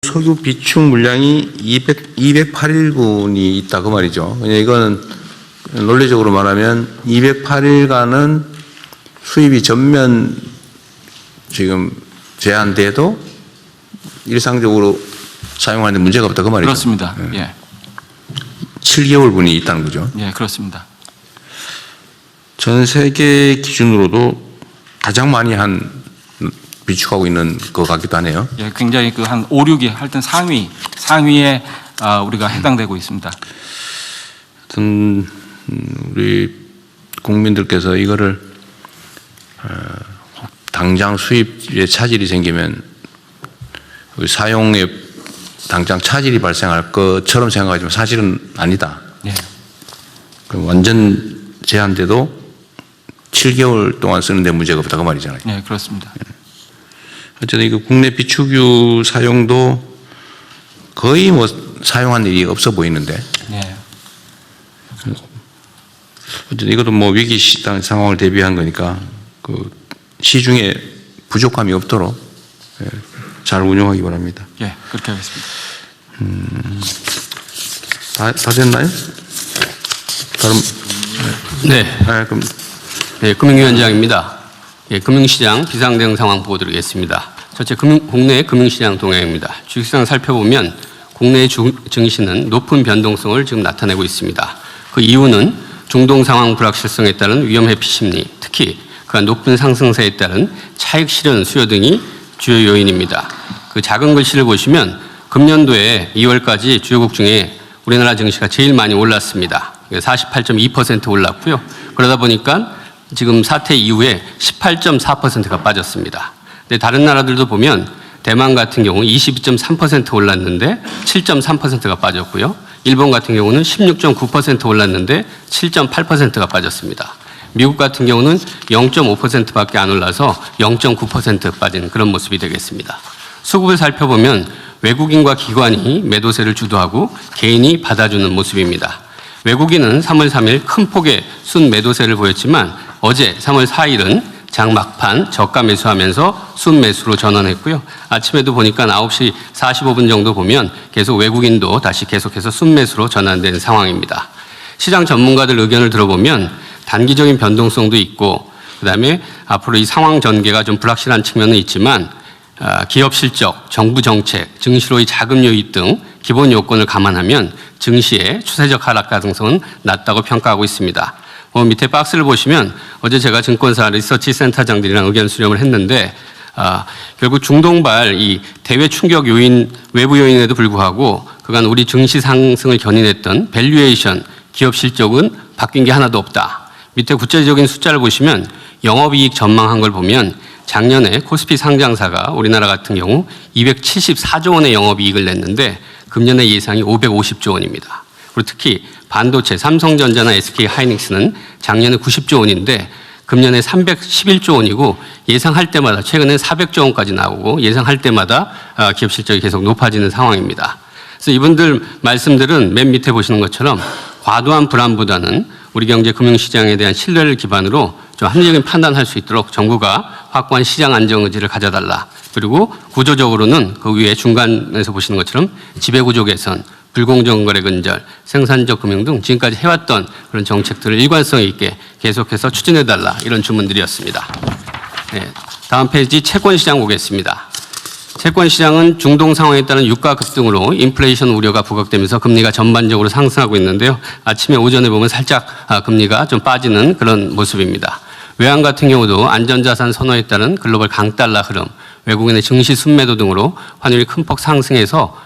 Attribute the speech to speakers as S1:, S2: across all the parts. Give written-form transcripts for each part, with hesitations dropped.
S1: 석유 비축 물량이 208일분이 있다 그 말이죠. 이거는 논리적으로 말하면 208일간은 수입이 전면 지금 제한돼도 일상적으로 사용하는데 문제가 없다 그 말이죠.
S2: 그렇습니다. 예.
S1: 7개월분이 있다는 거죠.
S2: 예, 그렇습니다.
S1: 전 세계 기준으로도 가장 많이 비축하고 있는 것 같기도 하네요.
S2: 예, 굉장히 그 한 5, 6위 하여튼 상위에 우리가 해당되고 있습니다.
S1: 하여튼 우리 국민들께서 이거를 당장 수입에 차질이 생기면 사용에 당장 차질이 발생할 것처럼 생각하지만 사실은 아니다.
S2: 예.
S1: 완전 제한돼도 7개월 동안 쓰는데 문제가 없다 그 말이잖아요.
S2: 네, 그렇습니다.
S1: 어쨌든 이거 국내 비축유 사용도 거의 뭐 사용한 일이 없어 보이는데.
S2: 네.
S1: 어쨌든 이것도 뭐 위기 상황을 대비한 거니까 그 시중에 부족함이 없도록 잘 운영하기 바랍니다.
S2: 예, 그렇게 하겠습니다.
S1: 다 됐나요? 다른
S3: 네.
S1: 그럼
S3: 네, 금융위원장입니다. 예, 금융시장 비상대응 상황 보고 드리겠습니다. 첫째, 국내 금융시장 동향입니다. 주식시장 살펴보면 국내 증시는 높은 변동성을 지금 나타내고 있습니다. 그 이유는 중동 상황 불확실성에 따른 위험 회피 심리, 특히 그간 높은 상승세에 따른 차익 실현 수요 등이 주요 요인입니다. 그 작은 글씨를 보시면 금년도에 2월까지 주요국 중에 우리나라 증시가 제일 많이 올랐습니다. 48.2% 올랐고요. 그러다 보니까 지금 사태 이후에 18.4%가 빠졌습니다. 근데 다른 나라들도 보면 대만 같은 경우 22.3% 올랐는데 7.3%가 빠졌고요. 일본 같은 경우는 16.9% 올랐는데 7.8%가 빠졌습니다. 미국 같은 경우는 0.5%밖에 안 올라서 0.9% 빠진 그런 모습이 되겠습니다. 수급을 살펴보면 외국인과 기관이 매도세를 주도하고 개인이 받아주는 모습입니다. 외국인은 3월 3일 큰 폭의 순 매도세를 보였지만 어제 3월 4일은 장 막판 저가 매수하면서 순 매수로 전환했고요. 아침에도 보니까 9시 45분 정도 보면 계속 외국인도 다시 계속해서 순 매수로 전환된 상황입니다. 시장 전문가들 의견을 들어보면 단기적인 변동성도 있고 그다음에 앞으로 이 상황 전개가 좀 불확실한 측면은 있지만 기업 실적, 정부 정책, 증시로의 자금 유입 등 기본 요건을 감안하면 증시의 추세적 하락 가능성은 낮다고 평가하고 있습니다. 밑에 박스를 보시면 어제 제가 증권사 리서치 센터장들이랑 의견 수렴을 했는데 결국 중동발 이 대외 충격 요인, 외부 요인에도 불구하고 그간 우리 증시 상승을 견인했던 밸류에이션, 기업 실적은 바뀐 게 하나도 없다. 밑에 구체적인 숫자를 보시면 영업이익 전망한 걸 보면 작년에 코스피 상장사가 우리나라 같은 경우 274조 원의 영업이익을 냈는데 금년의 예상이 550조 원입니다. 그리고 특히 반도체, 삼성전자나 SK하이닉스는 작년에 90조 원인데 금년에 311조 원이고 예상할 때마다 최근에 400조 원까지 나오고 예상할 때마다 기업 실적이 계속 높아지는 상황입니다. 그래서 이분들 말씀들은 맨 밑에 보시는 것처럼 과도한 불안보다는 우리 경제 금융시장에 대한 신뢰를 기반으로 좀 합리적인 판단할 수 있도록 정부가 확고한 시장 안정 의지를 가져달라. 그리고 구조적으로는 그 위에 중간에서 보시는 것처럼 지배구조 개선, 불공정 거래 근절, 생산적 금융 등 지금까지 해왔던 그런 정책들을 일관성 있게 계속해서 추진해달라 이런 주문들이었습니다. 네, 다음 페이지 채권시장 보겠습니다. 채권시장은 중동 상황에 따른 유가 급등으로 인플레이션 우려가 부각되면서 금리가 전반적으로 상승하고 있는데요. 아침에 오전에 보면 살짝 금리가 좀 빠지는 그런 모습입니다. 외환 같은 경우도 안전자산 선호에 따른 글로벌 강달러 흐름, 외국인의 증시 순매도 등으로 환율이 큰 폭 상승해서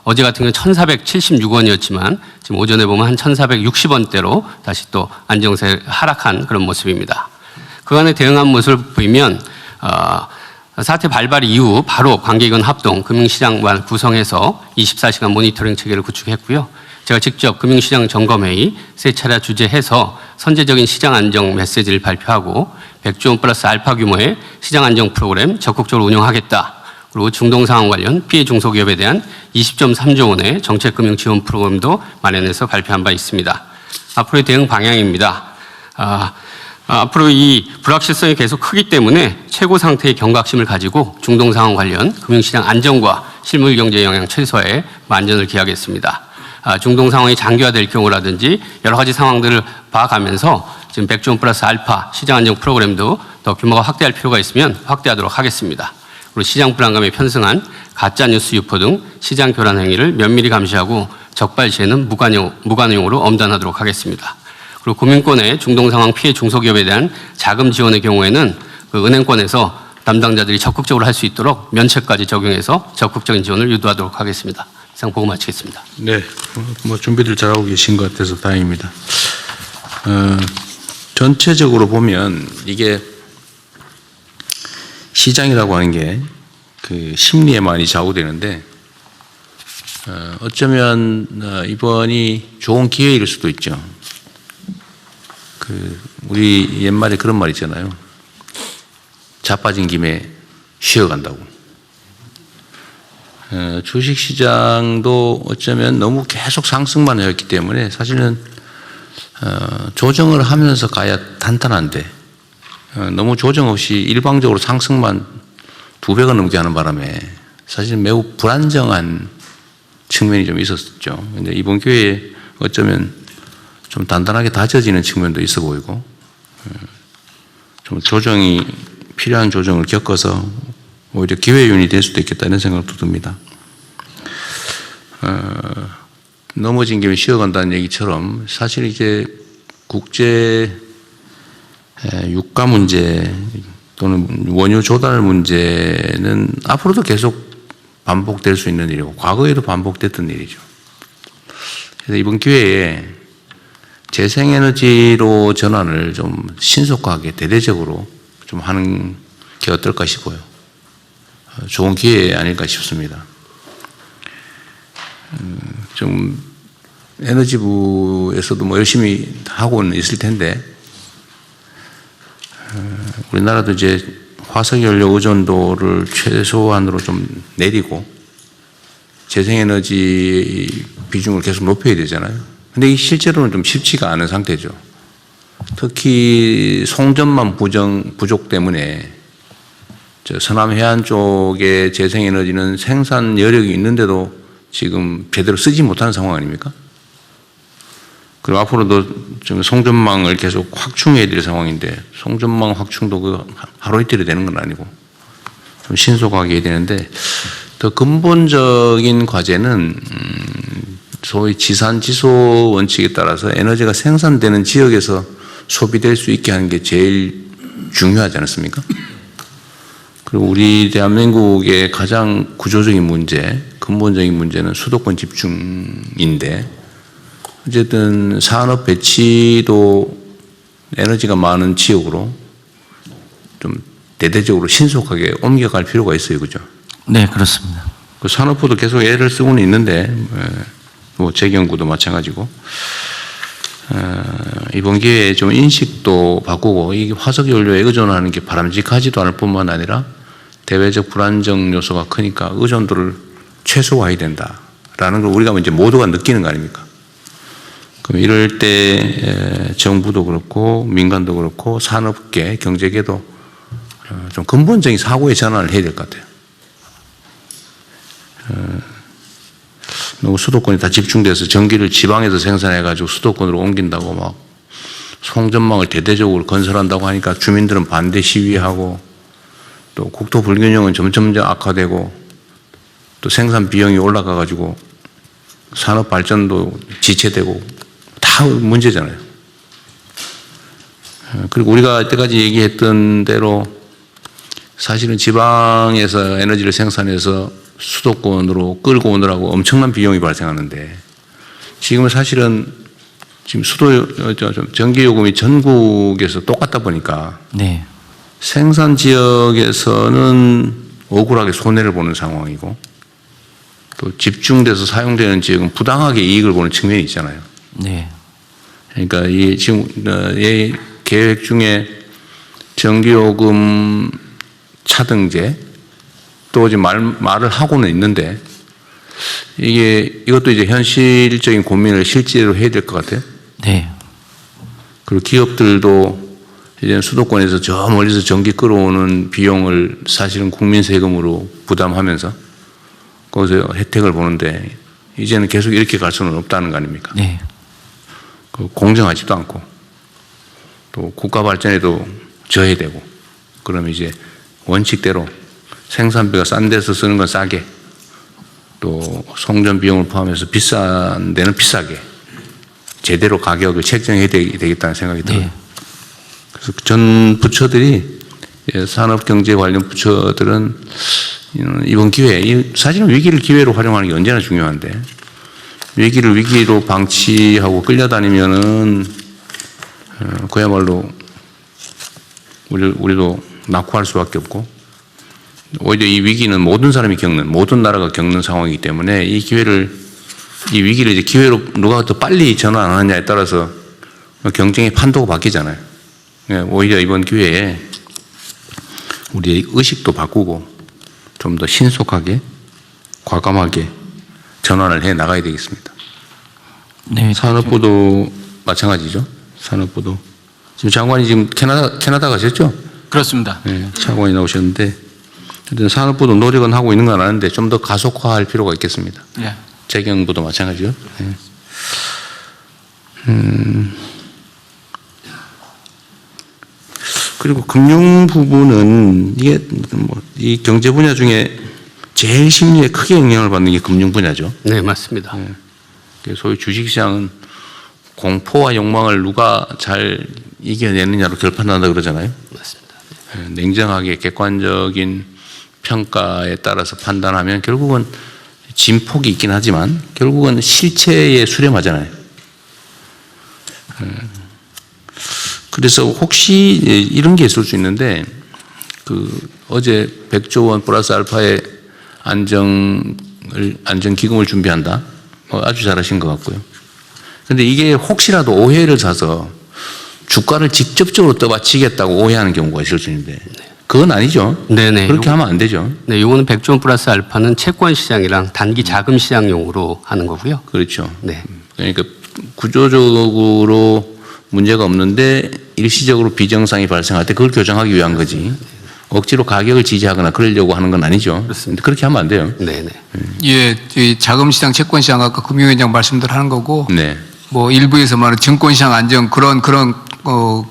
S3: 어제 같은 경우는 1,476원이었지만 지금 오전에 보면 한 1,460원대로 다시 또 안정세 하락한 그런 모습입니다. 그간에 대응한 모습을 보이면 사태 발발 이후 바로 관계기관 합동 금융시장관 구성해서 24시간 모니터링 체계를 구축했고요. 제가 직접 금융시장 점검회의 3차례 주재해서 선제적인 시장 안정 메시지를 발표하고 100조 원 플러스 알파 규모의 시장 안정 프로그램 적극적으로 운영하겠다. 그리고 중동 상황 관련 피해 중소기업에 대한 20.3조 원의 정책금융 지원 프로그램도 마련해서 발표한 바 있습니다. 앞으로의 대응 방향입니다. 앞으로 이 불확실성이 계속 크기 때문에 최고 상태의 경각심을 가지고 중동 상황 관련 금융시장 안정과 실물 경제 영향 최소화에 만전을 기하겠습니다. 중동 상황이 장기화될 경우라든지 여러 가지 상황들을 봐가면서 지금 백지원 플러스 알파 시장 안정 프로그램도 더 규모가 확대할 필요가 있으면 확대하도록 하겠습니다. 그리고 시장 불안감에 편승한 가짜뉴스 유포 등 시장 교란 행위를 면밀히 감시하고 적발 시에는 무관용으로 엄단하도록 하겠습니다. 그리고 금융권의 중동 상황 피해 중소기업에 대한 자금 지원의 경우에는 그 은행권에서 담당자들이 적극적으로 할 수 있도록 면책까지 적용해서 적극적인 지원을 유도하도록 하겠습니다. 이상 보고 마치겠습니다.
S1: 네, 뭐 준비들 잘하고 계신 것 같아서 다행입니다. 전체적으로 보면 이게 시장이라고 하는 게 그 심리에 많이 좌우되는데 어쩌면 이번이 좋은 기회일 수도 있죠. 그 우리 옛말에 그런 말 있잖아요. 자빠진 김에 쉬어간다고. 주식시장도 어쩌면 너무 계속 상승만 해왔기 때문에 사실은 조정을 하면서 가야 단단한데 너무 조정 없이 일방적으로 상승만 2배가 넘게 하는 바람에 사실 매우 불안정한 측면이 좀 있었죠. 근데 이번 기회에 어쩌면 좀 단단하게 다져지는 측면도 있어 보이고 좀 조정이 필요한 조정을 겪어서 오히려 기회 요인이 될 수도 있겠다 이런 생각도 듭니다. 넘어진 김에 쉬어간다는 얘기처럼 사실 이제 국제 유가 문제 또는 원유 조달 문제는 앞으로도 계속 반복될 수 있는 일이고 과거에도 반복됐던 일이죠. 그래서 이번 기회에 재생에너지로 전환을 좀 신속하게 대대적으로 좀 하는 게 어떨까 싶어요. 좋은 기회 아닐까 싶습니다. 좀 에너지부에서도 뭐 열심히 하고는 있을 텐데 우리나라도 이제 화석연료 의존도를 최소한으로 좀 내리고 재생에너지 비중을 계속 높여야 되잖아요. 근데 이 실제로는 좀 쉽지가 않은 상태죠. 특히 송전망 부족 때문에 저 서남 해안 쪽의 재생에너지는 생산 여력이 있는데도 지금 제대로 쓰지 못하는 상황 아닙니까? 그리고 앞으로도 좀 송전망을 계속 확충해야 될 상황인데 송전망 확충도 그 하루 이틀이 되는 건 아니고 좀 신속하게 해야 되는데 더 근본적인 과제는 소위 지산지소 원칙에 따라서 에너지가 생산되는 지역에서 소비될 수 있게 하는 게 제일 중요하지 않습니까? 그리고 우리 대한민국의 가장 구조적인 문제, 근본적인 문제는 수도권 집중인데 어쨌든 산업 배치도 에너지가 많은 지역으로 좀 대대적으로 신속하게 옮겨갈 필요가 있어요. 그죠?
S2: 네, 그렇습니다.
S1: 그 산업부도 계속 애를 쓰고는 있는데 뭐 재경구도 마찬가지고 이번 기회에 좀 인식도 바꾸고 이 화석연료에 의존하는 게 바람직하지도 않을 뿐만 아니라 대외적 불안정 요소가 크니까 의존도를 최소화해야 된다라는 걸 우리가 이제 모두가 느끼는 거 아닙니까? 그럼 이럴 때 정부도 그렇고 민간도 그렇고 산업계, 경제계도 좀 근본적인 사고의 전환을 해야 될 것 같아요. 너무 수도권이 다 집중돼서 전기를 지방에서 생산해가지고 수도권으로 옮긴다고 막 송전망을 대대적으로 건설한다고 하니까 주민들은 반대 시위하고 또 국토 불균형은 점점 악화되고 또 생산 비용이 올라가가지고 산업 발전도 지체되고 다 문제잖아요. 그리고 우리가 이때까지 얘기했던 대로 사실은 지방에서 에너지를 생산해서 수도권으로 끌고 오느라고 엄청난 비용이 발생하는데 지금은 사실은 지금 전기요금이 전국에서 똑같다 보니까
S2: 네.
S1: 생산 지역에서는 억울하게 손해를 보는 상황이고 또 집중돼서 사용되는 지역은 부당하게 이익을 보는 측면이 있잖아요.
S2: 네.
S1: 그러니까 이 지금 이 계획 중에 전기요금 차등제 또 지금 말을 하고는 있는데 이것도 이제 현실적인 고민을 실제로 해야 될 것 같아요.
S2: 네.
S1: 그리고 기업들도 이제 수도권에서 저 멀리서 전기 끌어오는 비용을 사실은 국민 세금으로 부담하면서 거기서 혜택을 보는데 이제는 계속 이렇게 갈 수는 없다는 거 아닙니까?
S2: 네.
S1: 공정하지도 않고 또 국가 발전에도 저해되고 그러면 이제 원칙대로 생산비가 싼 데서 쓰는 건 싸게 또 송전 비용을 포함해서 비싼 데는 비싸게 제대로 가격을 책정해야 되겠다는 생각이 들어요.
S2: 네.
S1: 그래서 전 부처들이 산업경제 관련 부처들은 이번 기회에 사실은 위기를 기회로 활용하는 게 언제나 중요한데 위기를 위기로 방치하고 끌려다니면은 그야말로 우리도 낙후할 수밖에 없고 오히려 이 위기는 모든 사람이 겪는 모든 나라가 겪는 상황이기 때문에 이 위기를 이제 기회로 누가 더 빨리 전환하느냐에 따라서 경쟁의 판도가 바뀌잖아요. 오히려 이번 기회에 우리의 의식도 바꾸고 좀 더 신속하게 과감하게 전환을 해 나가야 되겠습니다.
S2: 네.
S1: 산업부도 마찬가지죠. 산업부도 지금 장관이 지금 캐나다 가셨죠?
S2: 그렇습니다.
S1: 네, 차관이 나오셨는데 하여튼 산업부도 노력은 하고 있는 건 아는데 좀 더 가속화할 필요가 있겠습니다.
S2: 네.
S1: 재경부도 마찬가지죠. 네. 그리고 금융 부분은 이게 이 경제 분야 중에 제일 심리에 크게 영향을 받는 게 금융 분야죠.
S3: 네, 맞습니다.
S1: 소위 주식시장은 공포와 욕망을 누가 잘 이겨내느냐로 결판난다 그러잖아요.
S3: 맞습니다.
S1: 냉정하게 객관적인 평가에 따라서 판단하면 결국은 진폭이 있긴 하지만 결국은 실체에 수렴하잖아요. 그래서 혹시 이런 게 있을 수 있는데 어제 100조 원 플러스 알파의 안정기금을 준비한다. 아주 잘하신 것 같고요. 그런데 이게 혹시라도 오해를 사서 주가를 직접적으로 떠받치겠다고 오해하는 경우가 있을 수 있는데 그건 아니죠.
S3: 네네.
S1: 그렇게 하면 안 되죠.
S3: 네, 요거는 100조 원 플러스 알파는 채권 시장이랑 단기 자금 시장용으로 하는 거고요.
S1: 그렇죠.
S3: 네.
S1: 그러니까 구조적으로 문제가 없는데 일시적으로 비정상이 발생할 때 그걸 교정하기 위한 거지. 억지로 가격을 지지하거나 그러려고 하는 건 아니죠.
S3: 그렇습니다.
S1: 그렇게 하면 안 돼요.
S3: 네네.
S4: 예, 이 자금시장, 채권시장 아까 금융위원장 말씀들 하는 거고
S1: 네.
S4: 뭐 일부에서 말하는 증권시장 안정 그런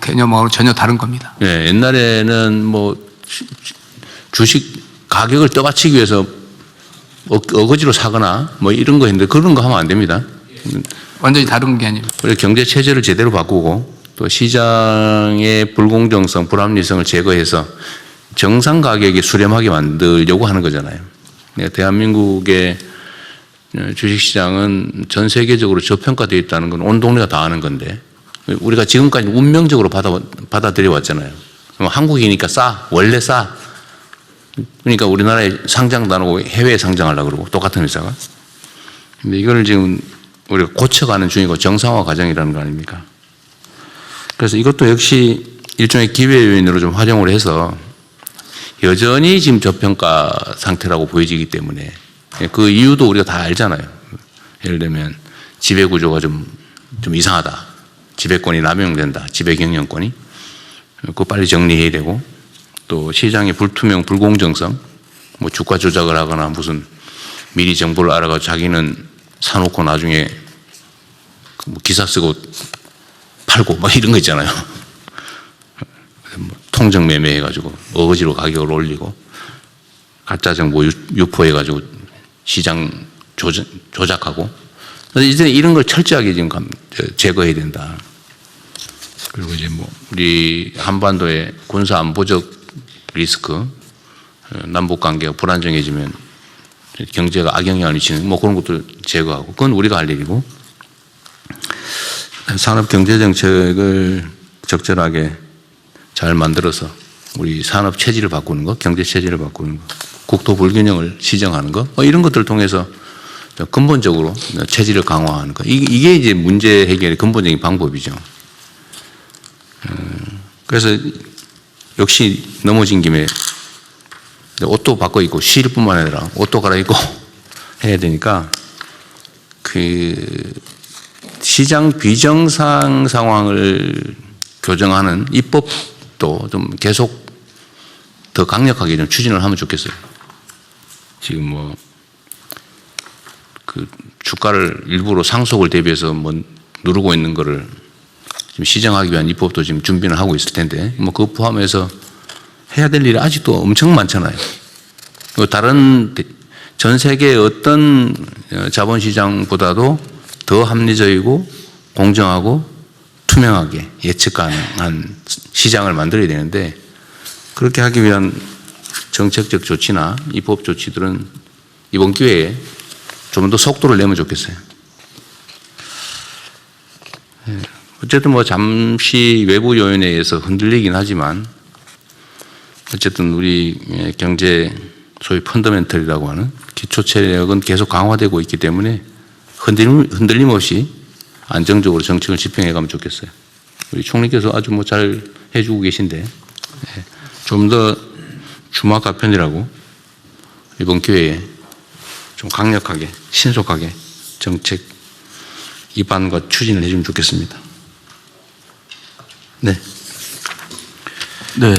S4: 개념하고 전혀 다른 겁니다.
S1: 네. 옛날에는 뭐 주식 가격을 떠받치기 위해서 어거지로 사거나 뭐 이런 거 했는데 그런 거 하면 안 됩니다.
S4: 완전히 다른 게 아니에요.
S1: 그리고 경제 체제를 제대로 바꾸고 또 시장의 불공정성, 불합리성을 제거해서 정상 가격에 수렴하게 만들려고 하는 거잖아요. 대한민국의 주식시장은 전 세계적으로 저평가되어 있다는 건 온 동네가 다 아는 건데 우리가 지금까지 운명적으로 받아들여 왔잖아요. 한국이니까 싸, 원래 싸. 그러니까 우리나라에 상장도 안 하고 해외에 상장하려고 그러고 똑같은 회사가. 근데 이걸 지금 우리가 고쳐가는 중이고 정상화 과정이라는 거 아닙니까? 그래서 이것도 역시 일종의 기회 요인으로 좀 활용을 해서 여전히 지금 저평가 상태라고 보여지기 때문에 그 이유도 우리가 다 알잖아요. 예를 들면 지배구조가 좀 이상하다. 지배권이 남용된다. 지배경영권이. 그거 빨리 정리해야 되고 또 시장의 불투명, 불공정성 뭐 주가 조작을 하거나 무슨 미리 정보를 알아가지고 자기는 사놓고 나중에 뭐 기사 쓰고 팔고 막 이런 거 있잖아요. 통정 매매해가지고 어거지로 가격을 올리고 가짜 정보 유포해가지고 시장 조작하고 이제 이런 걸 철저하게 지금 제거해야 된다. 그리고 이제 뭐 우리 한반도의 군사 안보적 리스크, 남북 관계가 불안정해지면 경제가 악영향을 미치는 뭐 그런 것도 제거하고 그건 우리가 할 일이고 산업 경제 정책을 적절하게 잘 만들어서 우리 산업 체질을 바꾸는 거, 경제 체질을 바꾸는 거, 국토 불균형을 시정하는 거, 이런 것들을 통해서 근본적으로 체질을 강화하는 거. 이게 이제 문제 해결의 근본적인 방법이죠. 그래서 역시 넘어진 김에 옷도 바꿔 입고 쉴 뿐만 아니라 옷도 갈아입고 해야 되니까 시장 비정상 상황을 교정하는 입법도 좀 계속 더 강력하게 좀 추진을 하면 좋겠어요. 지금 뭐 그 주가를 일부러 상속을 대비해서 뭐 누르고 있는 거를 지금 시정하기 위한 입법도 지금 준비는 하고 있을 텐데 뭐 그거 포함해서 해야 될 일이 아직도 엄청 많잖아요. 다른 전 세계의 어떤 자본시장보다도 더 합리적이고 공정하고 투명하게 예측 가능한 시장을 만들어야 되는데 그렇게 하기 위한 정책적 조치나 입법 조치들은 이번 기회에 좀 더 속도를 내면 좋겠어요. 어쨌든 뭐 잠시 외부 요인에 의해서 흔들리긴 하지만 어쨌든 우리 경제 소위 펀더멘털이라고 하는 기초 체력은 계속 강화되고 있기 때문에 흔들림 없이 안정적으로 정책을 집행해 가면 좋겠어요. 우리 총리께서 아주 뭐 잘 해주고 계신데 좀 더 주마다 편이라고 이번 기회에 좀 강력하게 신속하게 정책 입안과 추진을 해주면 좋겠습니다. 네.
S2: 네.